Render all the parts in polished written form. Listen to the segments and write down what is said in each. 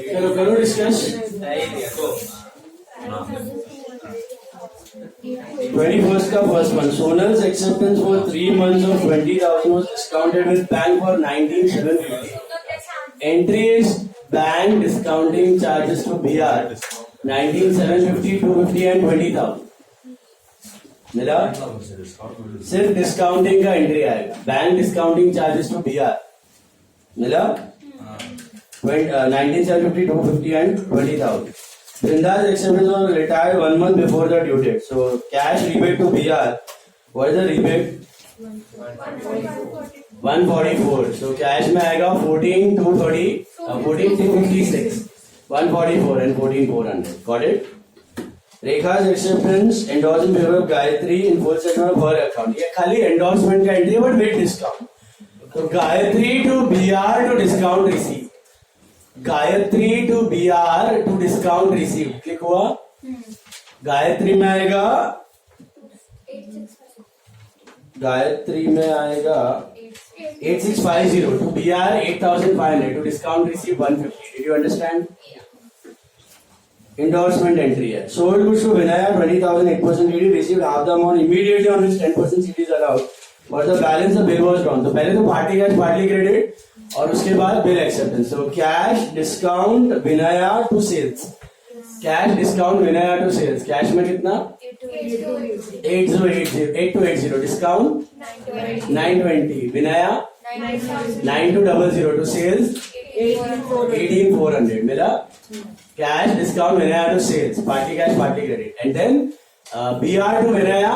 चलो करो discuss. 21st का first month. Sonal's acceptance for 3 months of 20,000 was discounted with bank for 19,750. Entry is bank discounting charges to BR 19,750, 250 and 20,000. मिला? सिर्फ discounting का entry आएगा. Bank discounting charges to BR मिला? 19,750, 250 and 20,000. Brinda's acceptance was retired 1 month before the due date. So cash rebate to BR. What is the rebate? 144. So cash में आएगा 14,230, 14,256, 144 and 14,400. Got it? Rekha's acceptance endorsed in favor of Gayatri in full settlement of her account. ये खाली endorsement का entry है but with discount. तो Gayatri to BR to discount receipt. Gayatri to BR to discount receive. Click हुआ? गायत्री में आएगा 8650 to BR 8,500 to discount receive 150. Did you understand? Endorsement entry है. Sold goods to Vinaya 20,000 8% CD received half the amount immediately on which 10% CD is allowed. But the balance of bill was drawn. तो पहले तो party cash partly credit और उसके बाद bill acceptance. तो cash discount Vinaya to sales. Cash discount Vinaya to sales. Cash में कितना? 8,280 discount 920. Vinaya 9,200 to sales 18,400. मिला? Cash discount Vinaya to sales party cash party credit and then BR to Vinaya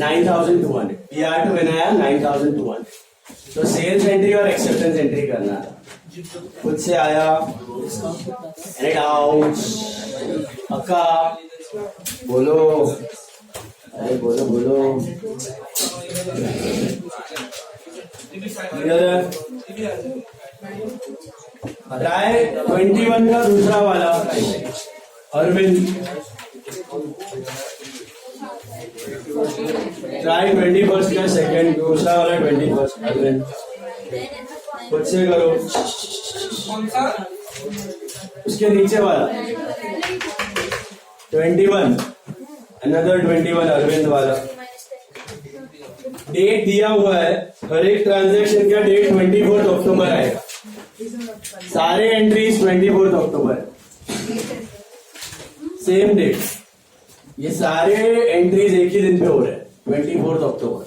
9,200. BR to Vinaya 9,200. तो सेल्स एंट्री और एक्सेप्टेंस एंट्री करना है. खुद से आया एंड आउट. अक्का बोलो. अरे बोलो बोलो. राय 21 का दूसरा वाला अरविंद. ट्राई 21st का सेकंड दूसरा वाला 21st. अरविंद खुद से करो. कौन सा? उसके नीचे वाला 21. अनदर 21 अरविंद वाला. डेट दिया हुआ है. हर एक ट्रांजैक्शन का डेट 24 अक्टूबर आएगा. सारे एंट्रीज 24 अक्टूबर सेम डेट. ये सारे एंट्रीज एक ही दिन पे हो रहे हैं 24 अक्टूबर.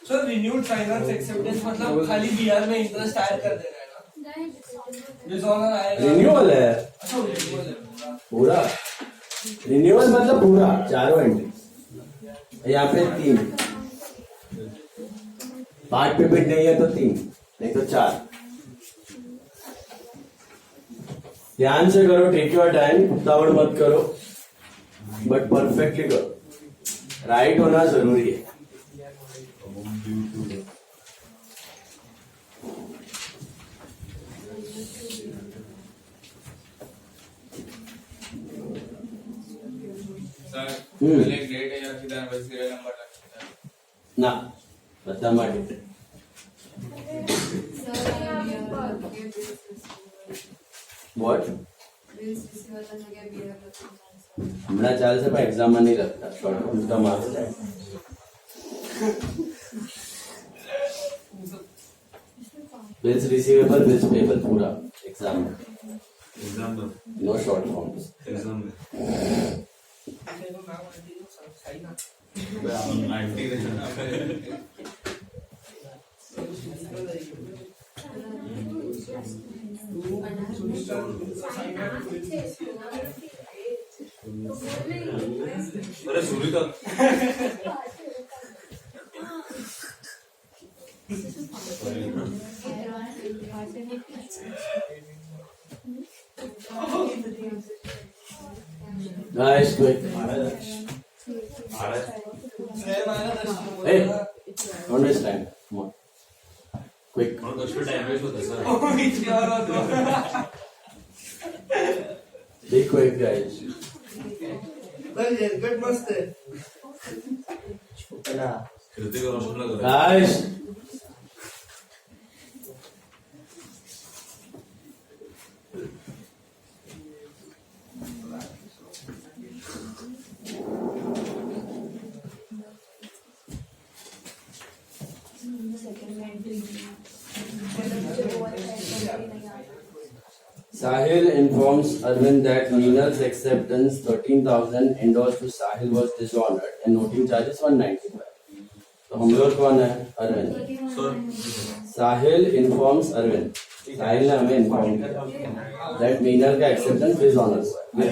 सर रिन्यूड फाइनेंस एक्सेप्टेंस मतलब खाली BR में इंटरेस्ट ऐड कर देना है ना? डिसऑनर आएगा. रिन्यूअल है. अच्छा रिन्यूअल है पूरा. रिन्यूअल मतलब पूरा चारों एंट्री. यहाँ पे 3 पार्ट पेमेंट नहीं है तो 3 नहीं तो 4. ध्यान से करो. Take your time. उतावड़ मत करो बट परफेक्टली करो. राइट होना जरूरी है. डेट है या सीधा सीरियल नंबर लगता है ना बता माटे. व्हाट हमारा चाल से एग्जाम में नहीं लगता. शॉर्ट फॉर्म का मार्क्स है. बिल्स रिसीवेबल बिल्स पेबल पूरा एग्जाम में. No short forms. अरे Sunita Nice, quick. Hey, don't waste time. Come on. Quick. Time waste होता है सर. Quick guys. पर हेयरकट मस्त है. ऋतिक रोशन लग रहा Guys. Sahil informs Arvind that Meenal's acceptance 13,000 endorsed to Sahil was dishonored and noting charges 195. तो हम लोग कौन है? अरविंद. Sahil informs Arvind. साहिल ने हमें इन्फॉर्म किया that मीनल का एक्सेप्टेंस डिसऑनर हुआ है.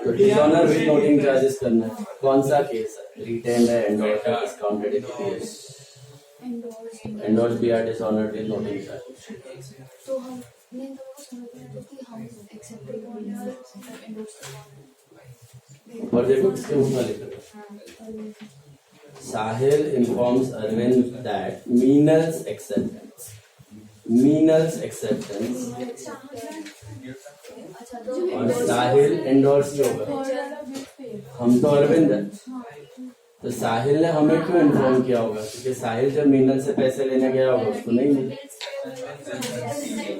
तो डिसऑनर विद नोटिंग चार्जेस करना है. कौन सा केस है? रिटेन्ड है, एंडोर्स्ड है, डिस्काउंटेड है. एंडोर्स्ड भी है, डिसऑनर्ड विद नोटिंग चार्जेस. तो हमने दोनों समझना था कि हम एक्सेप्टेड और एंडोर्स ऊपर देखो किसके मुंह में लिखा है. Sahil informs Arvind that Meenal's acceptance और साहिल एंडोर्स ही होगा. हम तो अरविंद है. तो साहिल ने हमें क्यों इन्फॉर्म किया होगा? क्योंकि साहिल जब मीनल से पैसे लेने गया होगा उसको नहीं मिले.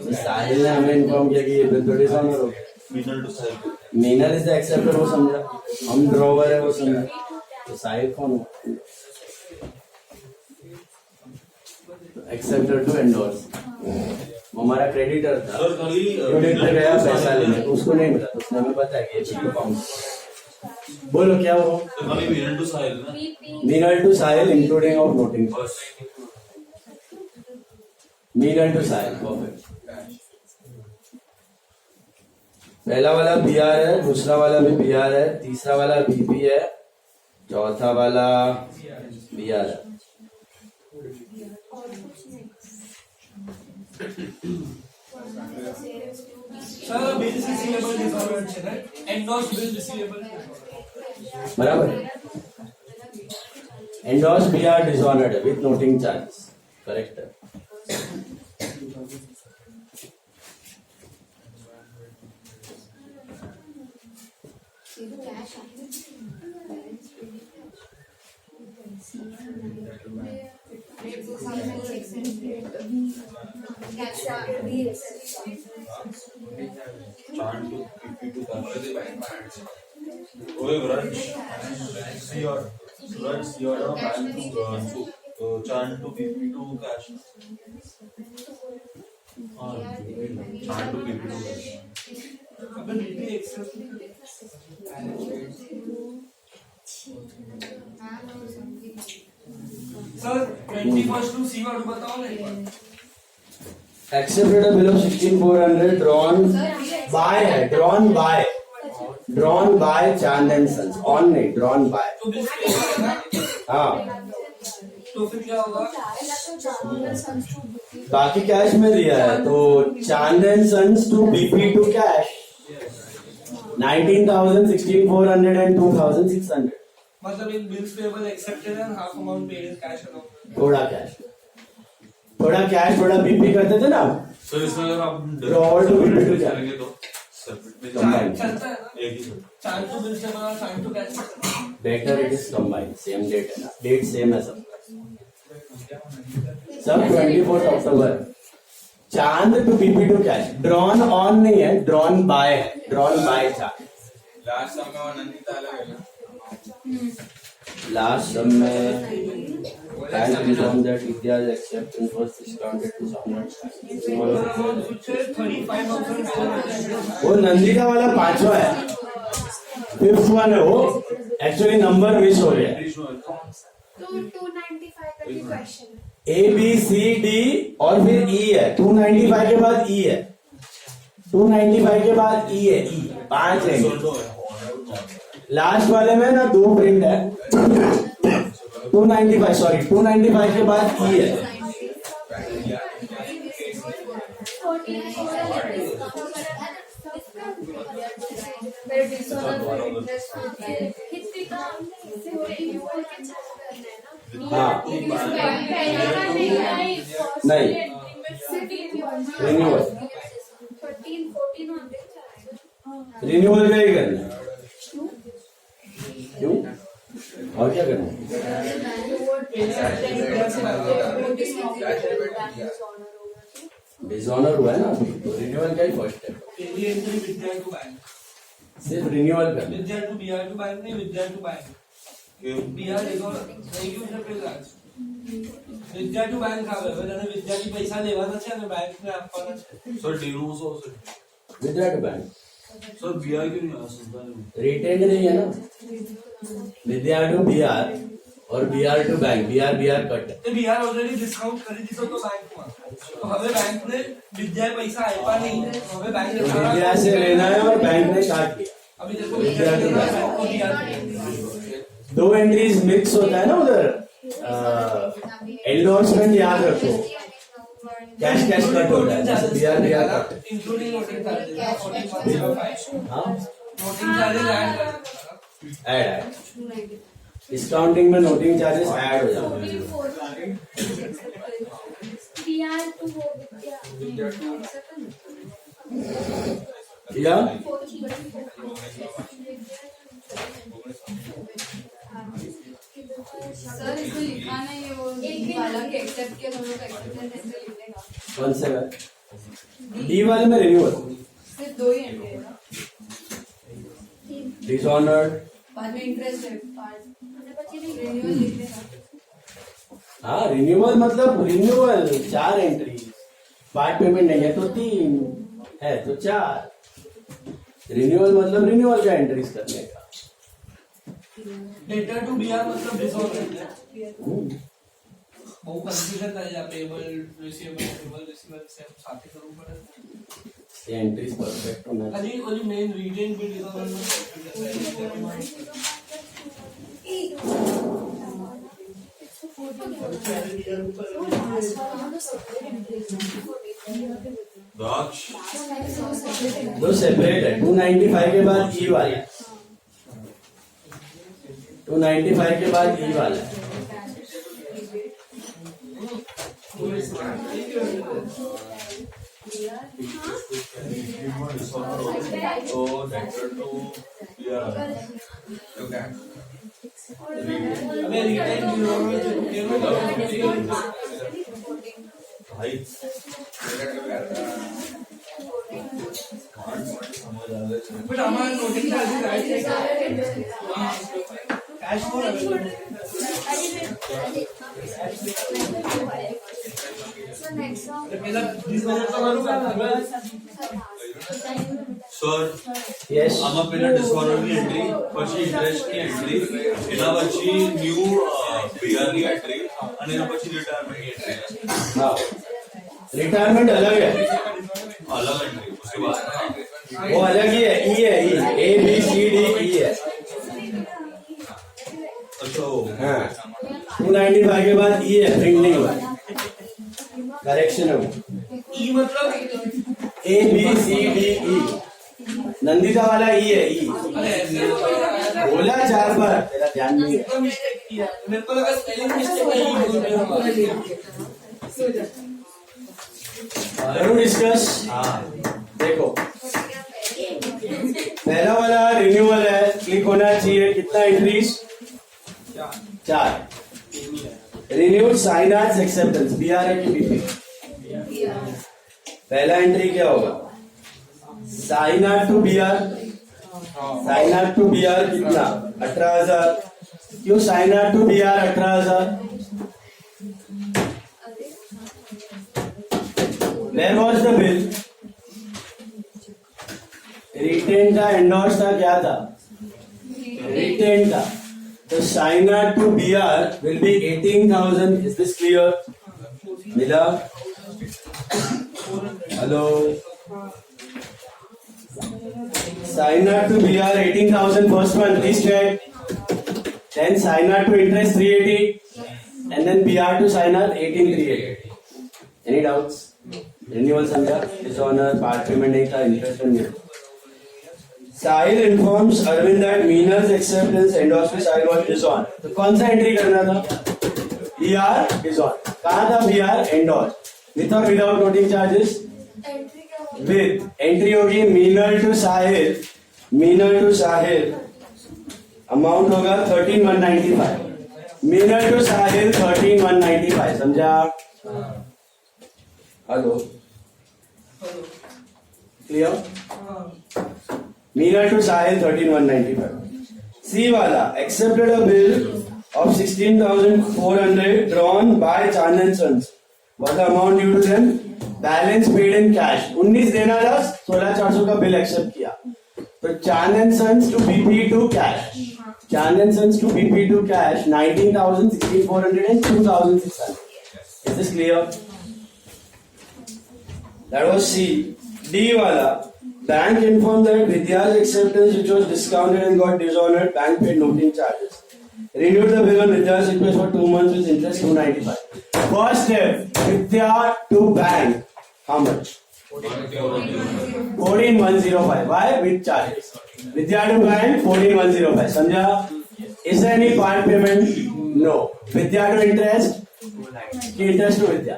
तो साहिल ने हमें इन्फॉर्म किया कि ये बिल तो डिसऑनर हो गया. मीनल इज द एक्सेप्टर वो समझा, हम ड्रॉवर है वो समझा. तो साहिल कौन हुआ? Acceptor to endorse. वो हमारा क्रेडिटर था. क्रेडिट पे गया पैसा लेने, तो उसको नहीं मिला. तो उसने हमें बताया कि ये बिल कौन. बोलो क्या हो? मीनल टू साहिल ना. Meenal to Sahil including of noting. Meenal to Sahil. Perfect. पहला वाला बीआर है, दूसरा वाला भी बीआर है, तीसरा वाला बीपी है, चौथा वाला बीआर है. सर बिल रिसीवेबल डिसऑनर्ड છે ને એન્ડોર્સ બિલ રિસીવેબલ बराबर. एंडोर्स बीआर डिसऑनर्ड है विद नोटिंग चार्जेस. करेक्ट है. कैश ओए Vraj your balance to chant to BP to cash. Chant to BP to cash. अपन BP accept sir 21st to C वाला बताओ ना एक बार. Accepted below 16400 drawn by Chand and sons. On नहीं, drawn by. तो बिल पे ना. हाँ. तो फिर क्या होगा? बाकी कैश में दिया है तो Chand and sons to BP to cash 19,000, 16400 and 2,600. मतलब इन bills payable accepted and half amount paid in cash amount. थोड़ा कैश थोड़ा बीपी करते थे ना. सर इसमें अगर आप ड्रॉवर टू बीपी टू करेंगे तो सेपरेट में Combined. चलता है ना. एक ही चार्ज टू बिल्स पेबल और charge to cash. Better it is combined. Same date है ना, डेट सेम है सब. 24 October. Chand to BP to cash. Drawn on नहीं है, ड्रॉन बाय है. Drawn by Chand. लास्ट समय वो नंदिता अलग है ना. लास्ट सम में bank inform that Vidya's acceptance was discounted to someone. 35,000. वो नंदिता वाला पांचवा है. फिफ्थ वन है वो. एक्चुअली नंबर मिस हो गया. तो 295 का भी क्वेश्चन है. ए बी सी डी और फिर ई है. 295 के बाद ई है. 295 के बाद ई है. ई 5 है. लास्ट वाले में ना 2 प्रिंट है. 295 सॉरी 295 के बाद ई है. हाँ नहीं रिन्यूअल. 13-14 होते हैं. रिन्यूअल का ही करना है। क्यों? और क्या करना है? डिसऑनर हुआ है ना, तो रिन्यूअल का ही फर्स्ट है। पहली एंट्री विद्या टू बैंक, सिर्फ रिन्यूअल करना है। विद्या टू बिहार टू बैंक नहीं, विद्या टू बैंक. बिहार डिसऑनर नहीं क्यों છે વિદ્યા ટુ બેંક આવે. હવે તને વિદ્યાથી પૈસા લેવાના છે અને બેંકને આપવાના છે. सर डीलू so sir Vidya to bank sir Bihar क्यों नहीं आ सकता रिटेंड नहीं है ना। विद्या टू बिहार और Bihar to bank, Bihar cut. તે બિહાર ઓલરેડી ડિસ્કાઉન્ટ કરી દીધો તો બેંકમાં. તો હવે બેંકને વિદ્યાએ પૈસા આપ્યા નહીં. હવે બેંકને तो विद्या से लेना है और बैंक ने काट दिया। अभी देखो विद्या टू बैंक को बिहार दो एंट्रीज मिक्स होता है ना उधर। एंडोर्समेंट याद रखो, कैश कट होता है, जैसे Bihar cut. Including noting charges 14.05. हाँ, noting charges add add discounting में नोटिंग चार्जेस ऐड हो जाते हैं। या सर इसको लिखा नहीं है वो वाला के एक्सेप्ट किया हम लोग एक्सेप्टेंस ऐसे लिख देगा। कौन से डी वाले में रिन्यूअल, सिर्फ दो ही एंट्री है ना, डिसऑनर्ड। बाद में इंटरेस्ट है, पार्ट रिन्यूअल लिख देगा। हाँ, रिन्यूअल मतलब रिन्यूअल 4 एंट्री, पार्ट पेमेंट नहीं है तो 3 है तो 4। रिन्यूअल मतलब रिन्यूअल का एंट्रीज करने का। डेटा टू बिहार मतलब डिसऑनर है. બહુ કન્ફ્યુઝન થાય છે. પેબલ રિસીવેબલ સેમ સાથે કરવું પડે. एंट्रीज परफेक्ट होना चाहिए। ખાલી ઓલી મેઇન રિટેન બી ડિસऑनર નો दाक्ष दो सेपरेट है। 295 के बाद ई वाला, 295 के बाद ई वाला है। तो डेटर टू बिहार ओके હવે રિટેન भाई બટ આમાં નોટિંગ ચાર્जेस ऐड છે. Cash for available. પહેલા ડિસऑनर તમારું કામ સર यस, આમાં પહેલા ડિસ્કાઉન્ટની એન્ટ્રી, પછી ઇન્ટરેસ્ટની એન્ટ્રી, એના પછી ન્યૂ બીઆરની એન્ટ્રી અને એના પછી રિટાયરમેન્ટની એન્ટ્રી. हाँ, रिटायरमेंट अलग है, अलग एंट्री उसके बाद वो अलग ही है। ई है, ई ए बी सी डी ई है। अच्छा हाँ, 295 के बाद ई है, प्रिंटिंग वाला करेक्शन है। ई मतलब A B C D E, Nandita वाला ई है। ई अरे बोला 4 बार, तेरा ध्यान नहीं है। मिस्टेक किया. मेरे को लगा स्पेलिंग मिस्टेक है. करूँ डिस्कस? हाँ, देखो पहला वाला रिन्यूअल है, क्लिक होना चाहिए। कितना entries? 4। Renewed signer's acceptance, BR है कि बीपी? पहला एंट्री क्या होगा? Signer to BR, signer to BR कितना? 18,000। क्यों signer to BR 18,000? Where was the bill? Retained का एंडोर्स था, क्या था? रिटेन था। तो signer to BR will be 18,000। Is this clear? मिला? Hello, signer to BR 18,000 first one, please check. Then signer to interest 380 and then B R to signer 18,380। Any doubts? Renewal समझा? Dishonour, part payment नहीं था, interest नहीं। Sahil informs Arvind that Meena's acceptance endorse में Sahil was डिसऑन। तो कौन सा entry करना था? BR dishonour. कहाँ था बीआर? एंडोर्स। विथ और without noting charges? With. Entry होगी Meena to Sahil Meena to Sahil amount होगा 13,195. मीना टू साहिल 13,195. समझा? Hello clear? Meena to Sahil 13,195. C वाला accepted a bill of 16,400 drawn by Chand and Sons. What the amount due to them? Balance paid in cash. 19 देना था, 16,400 का bill accept किया. तो Chand and Sons to BP to cash. Chand and Sons to BP to cash 19,000, 16,400 and 2,600. Is this clear? That was C. D wala. Bank informed that Vidya's acceptance, which was discounted and got dishonored, bank paid noting charges. Renewed the bill on Vidya's request for 2 months with interest 295. First step, Vidya to bank. How much? 14,105. Why? With charges. Vidya to bank 14,105. Samjha? Is there any part payment? No. Vidya to interest? Interest to Vidya.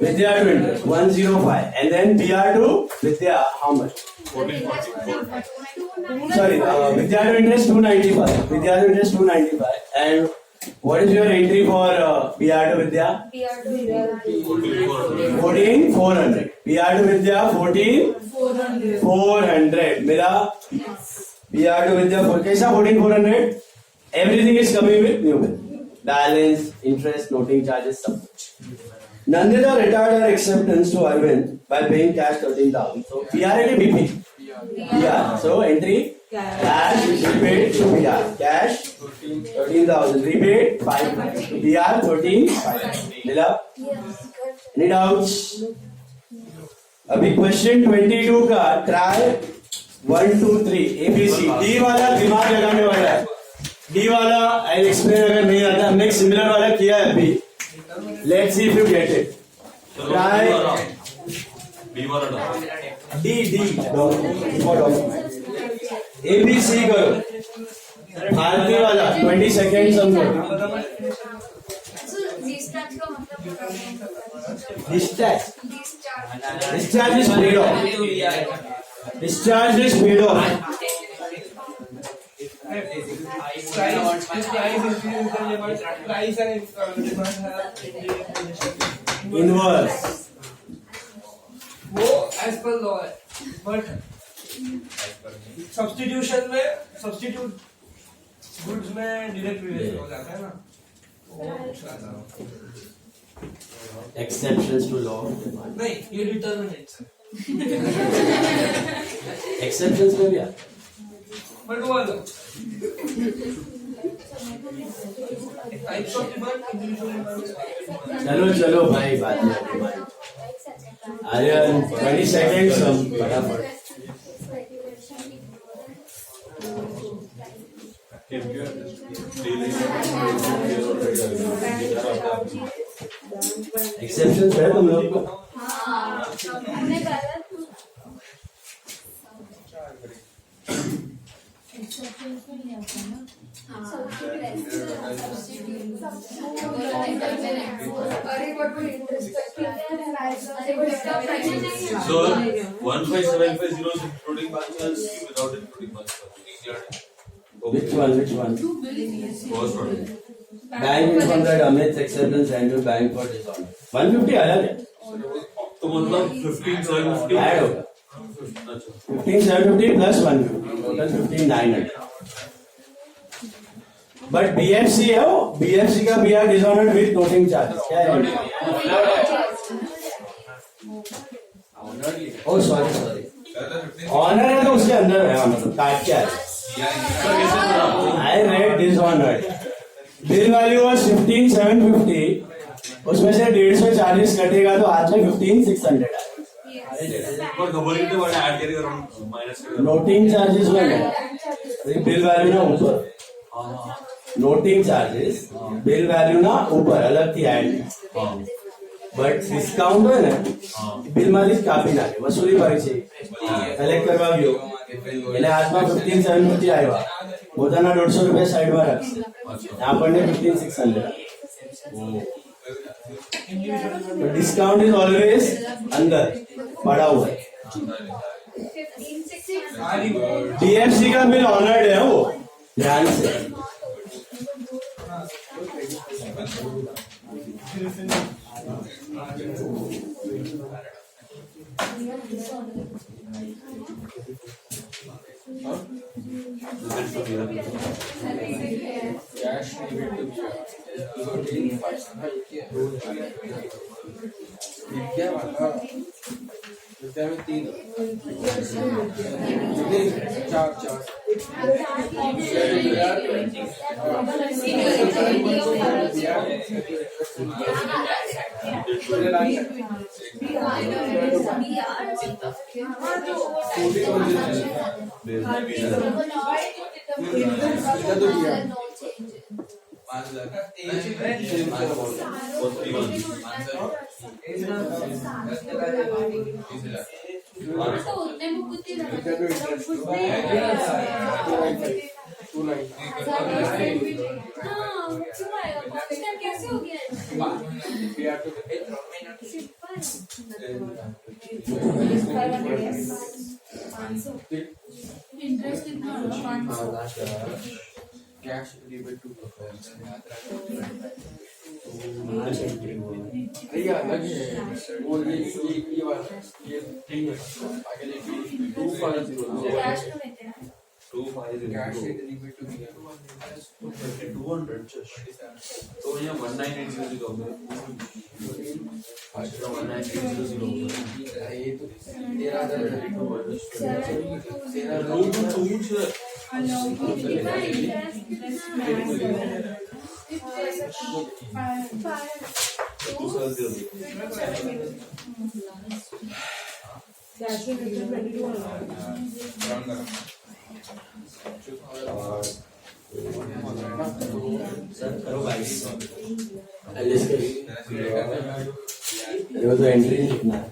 Vidya to interest 105. And then BR to Vidya. How much? 1444. Sorry, Vidya to interest 295. Vidya to interest 295. And what is your entry for BR to Vidya? 14,400. BR to Vidya 14,400. मेरा BR to Vidya कैसा 14,400? Everything is coming with new bill. Balance, interest, noting charges, सब कुछ. Nandita retired her acceptance to Arvind by paying cash 13,000. So PR and BP. PR. So entry cash is repaid to PR. Cash 13,000. Repaid 5,000. PR 13,500. मिला? Any doubts? अभी question 22 का try 1, 2, 3 ABC. D वाला दिमाग लगाने वाला है. D वाला I explain अगर नहीं आता, हमने एक सिमिलर वाला किया है अभी. Let's see if you get it. Try B वाला डाल. D ABC करो. भारती वाला 20 सेकेंड समझो. Discharge is paid off. Discharge is paid off. Inverse. वो एज पर लॉ है, बट सब्स्टिट्यूशन में सब्स्टिट्यूट गुड्स में डायरेक्ट रिलेशन हो जाता है ना. Exceptions to law. नहीं, ये डिटर्मिनेंट्स है. Exceptions में भी आता. बट वो अलग टाइप्स ऑफ डिमांड, इंडिविजुअल चलो चलो भाई बात नहीं. आर्यन 20 सेकेंड्स हम फटाफट. एक्सेप्शन है तुम लोग को. So 15,750 is including bank charges without including bank charges. Which one? First one. Bank informed that Amit's acceptance and to bank for dishonor. 150 अलग है. तो मतलब 15,750 ऐड होगा. अच्छा. 15,750 plus 150. Total 15,900. But BFC है वो. BFC का BR dishonored with noting charges. क्या है? Oh sorry. Honor है तो उसके अंदर है. मतलब काट क्या है? I read dishonored. Bill value was 15,750. उसमें से 150 चार्जेस कटेगा तो आज में 15,600 है. पर खबर ही तो बड़ा ऐड करेगा माइनस करेगा. नोटिंग चार्जेस में बिल वैल्यू ना ऊपर. नोटिंग चार्जेस बिल वैल्यू ना ऊपर अलग थी ऐड. बट डिस्काउंट है ना. बिल मालिक काफी ना है. वसूली बारी છે કલેક્ટ કરવા ગયો એટલે હાથમાં 15,750 આવ્યા. પોતાના 150 રૂપિયા સાઈડમાં રાખશે. આપણને 15,600. डिस्काउंट इज ऑलवेज अंदर पड़ा हुआ है. DFC का बिल ऑनर्ड है वो, ध्यान से। कैसे हो गया? इंटरेस्ट कितना होगा? 500 कैश रिबेट टू भैया अलग है वो ये वाला ये ठीक है आगे लेके 250 कैश में देते हैं। 250 कैश रिबेट टू दिया 200 तो यहाँ 1980 का होगा एक्स्ट्रा 1980 ये तो 13,000 करो भाई, ये तो एंट्री लिखना है।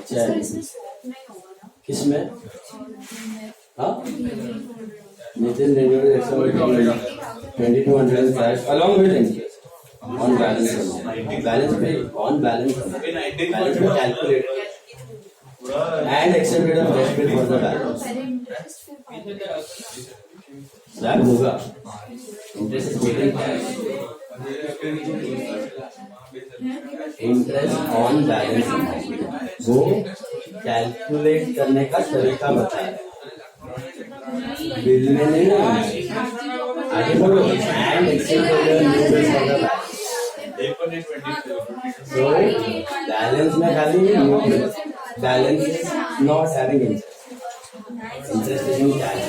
सर इसमें swap नहीं होगा ना? किसमें? हाँ, Nitin renewed XML 2200 cash along with interest on balance पे on balance पे calculate and accepted a fresh bill for the balance. पहले इंटरेस्ट फिर स्लैब होगा, interest स्टेटिंग cash, interest on balance वो कैलकुलेट करने का तरीका बताया, बिल में नहीं ना। आगे बढ़ो एंड so बैलेंस में खाली balance not having interest in cash.